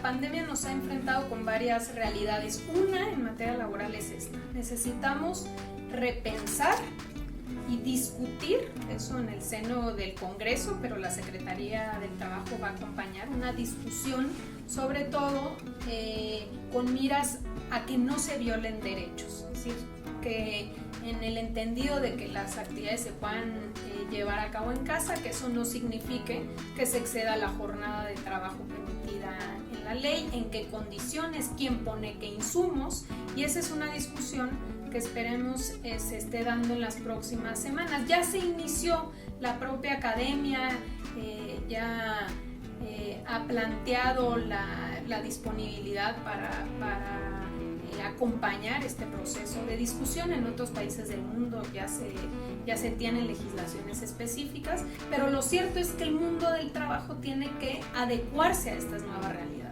pandemia nos ha enfrentado con varias realidades. Una en materia laboral es esta: necesitamos repensar y discutir, eso en el seno del Congreso, pero la Secretaría del Trabajo va a acompañar una discusión, sobre todo con miras a que no se violen derechos, es decir, que en el entendido de que las actividades se puedan llevar a cabo en casa, que eso no signifique que se exceda la jornada de trabajo permitida en la ley, en qué condiciones, quién pone qué insumos, y esa es una discusión que esperemos se esté dando en las próximas semanas. Ya se inició, la propia academia ya ha planteado la disponibilidad para acompañar este proceso de discusión. En otros países del mundo ya se tienen legislaciones específicas, pero lo cierto es que el mundo del trabajo tiene que adecuarse a estas nuevas realidades.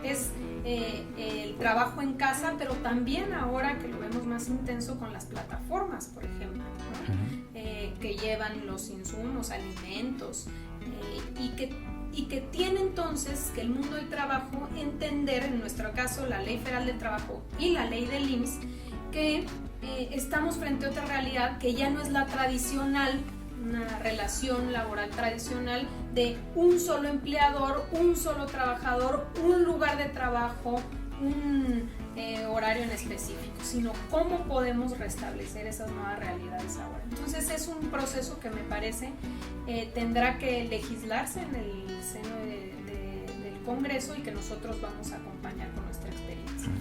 Es el trabajo en casa, pero también ahora que lo vemos más intenso con las plataformas, por ejemplo, ¿no? Que llevan los insumos, alimentos, y que tiene entonces que el mundo del trabajo entender, en nuestro caso la Ley Federal del Trabajo y la Ley del IMSS, que estamos frente a otra realidad que ya no es la tradicional, una relación laboral tradicional de un solo empleador, un solo trabajador, un lugar de trabajo, un horario en específico, sino cómo podemos restablecer esas nuevas realidades ahora. Entonces es un proceso que me parece tendrá que legislarse en el seno del Congreso y que nosotros vamos a acompañar con nuestra experiencia.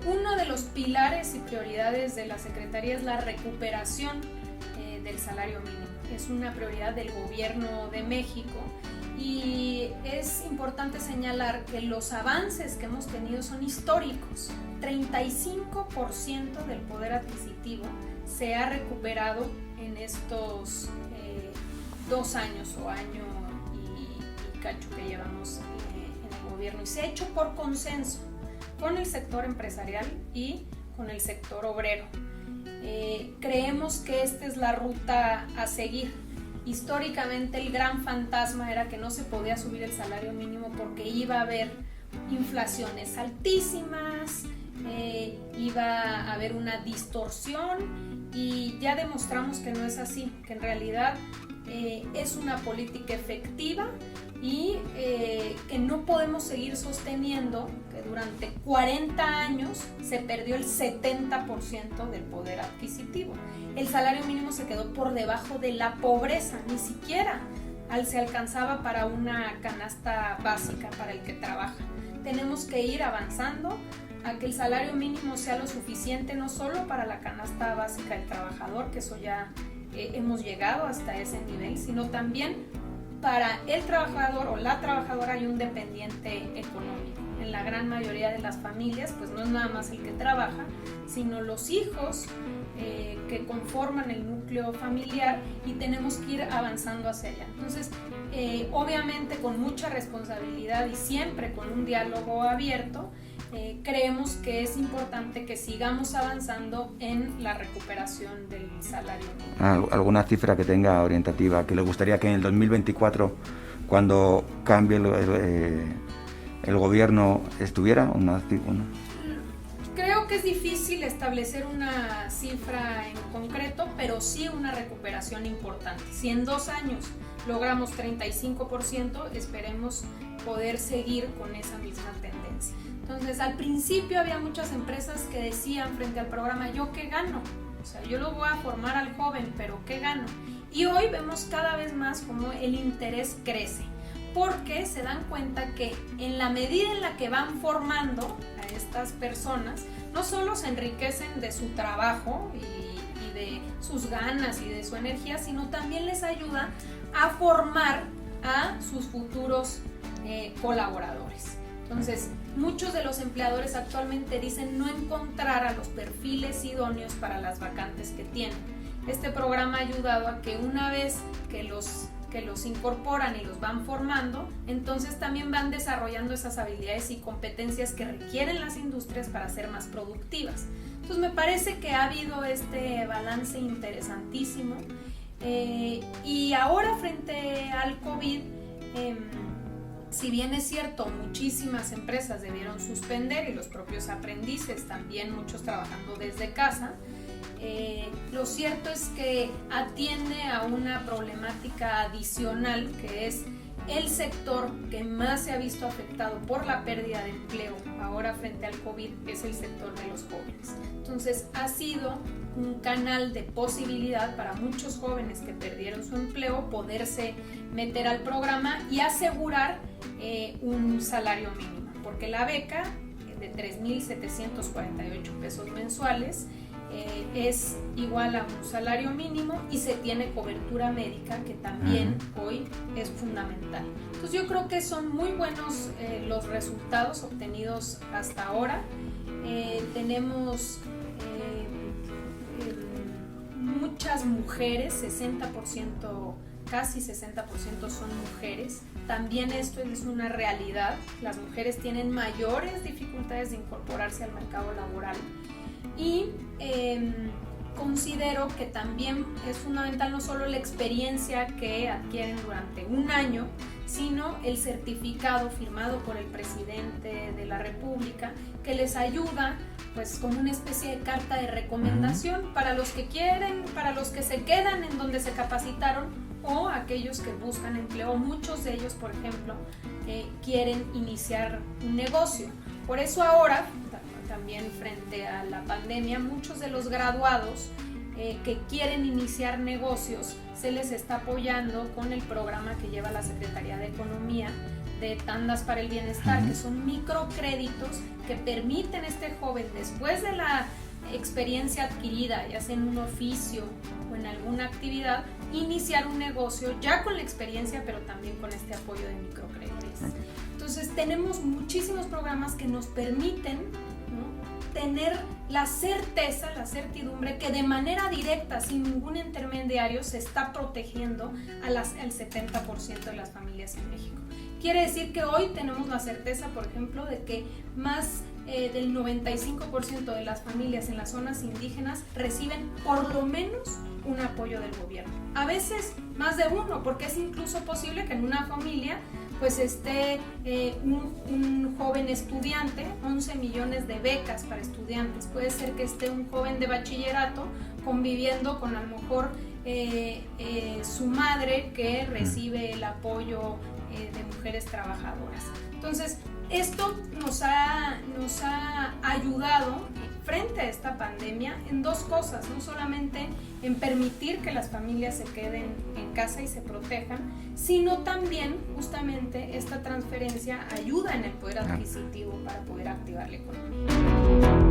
Uno de los pilares y prioridades de la Secretaría es la recuperación del salario mínimo. Es una prioridad del Gobierno de México y es importante señalar que los avances que hemos tenido son históricos. 35% del poder adquisitivo se ha recuperado en estos 2 años o año y cacho que llevamos en el gobierno, y se ha hecho por consenso con el sector empresarial y con el sector obrero. Creemos que esta es la ruta a seguir. Históricamente el gran fantasma era que no se podía subir el salario mínimo porque iba a haber inflaciones altísimas, iba a haber una distorsión, y ya demostramos que no es así, que en realidad es una política efectiva y que no podemos seguir sosteniendo que durante 40 años se perdió el 70% del poder adquisitivo. El salario mínimo se quedó por debajo de la pobreza, ni siquiera se alcanzaba para una canasta básica para el que trabaja. Tenemos que ir avanzando a que el salario mínimo sea lo suficiente, no solo para la canasta básica del trabajador, que eso ya hemos llegado hasta ese nivel, sino también para el trabajador o la trabajadora y un dependiente económico. En la gran mayoría de las familias, pues no es nada más el que trabaja, sino los hijos que conforman el núcleo familiar, y tenemos que ir avanzando hacia allá. Entonces, obviamente con mucha responsabilidad y siempre con un diálogo abierto, creemos que es importante que sigamos avanzando en la recuperación del salario mínimo. ¿Alguna cifra que tenga orientativa, que le gustaría que en el 2024, cuando cambie el gobierno, estuviera una? Creo que es difícil establecer una cifra en concreto, pero sí una recuperación importante. Si en 2 años logramos 35%, esperemos poder seguir con esa misma tendencia. Entonces, al principio había muchas empresas que decían frente al programa: ¿yo qué gano? O sea, yo lo voy a formar al joven, pero ¿qué gano? Y hoy vemos cada vez más cómo el interés crece, porque se dan cuenta que en la medida en la que van formando a estas personas, no solo se enriquecen de su trabajo y de sus ganas y de su energía, sino también les ayuda a formar a sus futuros colaboradores. Entonces, muchos de los empleadores actualmente dicen no encontrar a los perfiles idóneos para las vacantes que tienen. Este programa ha ayudado a que una vez que los incorporan y los van formando, entonces también van desarrollando esas habilidades y competencias que requieren las industrias para ser más productivas. Entonces me parece que ha habido este balance interesantísimo, y ahora frente al COVID Si bien es cierto, muchísimas empresas debieron suspender y los propios aprendices también, muchos trabajando desde casa, lo cierto es que atiende a una problemática adicional, que es el sector que más se ha visto afectado por la pérdida de empleo ahora frente al COVID, es el sector de los jóvenes. Entonces ha sido un canal de posibilidad para muchos jóvenes que perdieron su empleo poderse meter al programa y asegurar un salario mínimo, porque la beca de 3,748 pesos mensuales es igual a un salario mínimo y se tiene cobertura médica, que también hoy es fundamental. Entonces yo creo que son muy buenos los resultados obtenidos hasta ahora. Tenemos muchas mujeres, 60%, casi 60% son mujeres. También esto es una realidad. Las mujeres tienen mayores dificultades de incorporarse al mercado laboral. Y considero que también es fundamental no solo la experiencia que adquieren durante un año, sino el certificado firmado por el presidente de la República, que les ayuda pues como una especie de carta de recomendación para los que quieren, para los que se quedan en donde se capacitaron o aquellos que buscan empleo. Muchos de ellos, por ejemplo, quieren iniciar un negocio. Por eso ahora, también frente a la pandemia, muchos de los graduados que quieren iniciar negocios se les está apoyando con el programa que lleva la Secretaría de Economía de Tandas para el Bienestar, que son microcréditos que permiten a este joven, después de la experiencia adquirida, ya sea en un oficio o en alguna actividad, iniciar un negocio ya con la experiencia, pero también con este apoyo de microcréditos. Entonces tenemos muchísimos programas que nos permiten, ¿no?, tener la certeza, la certidumbre que de manera directa, sin ningún intermediario, se está protegiendo al 70% de las familias en México. Quiere decir que hoy tenemos la certeza, por ejemplo, de que más del 95% de las familias en las zonas indígenas reciben por lo menos un apoyo del gobierno. A veces más de uno, porque es incluso posible que en una familia pues esté un joven estudiante, 11 millones de becas para estudiantes. Puede ser que esté un joven de bachillerato conviviendo con a lo mejor su madre, que recibe el apoyo de mujeres trabajadoras. Entonces, esto nos ha ayudado frente a esta pandemia en dos cosas: no solamente en permitir que las familias se queden en casa y se protejan, sino también justamente esta transferencia ayuda en el poder adquisitivo para poder activar la economía.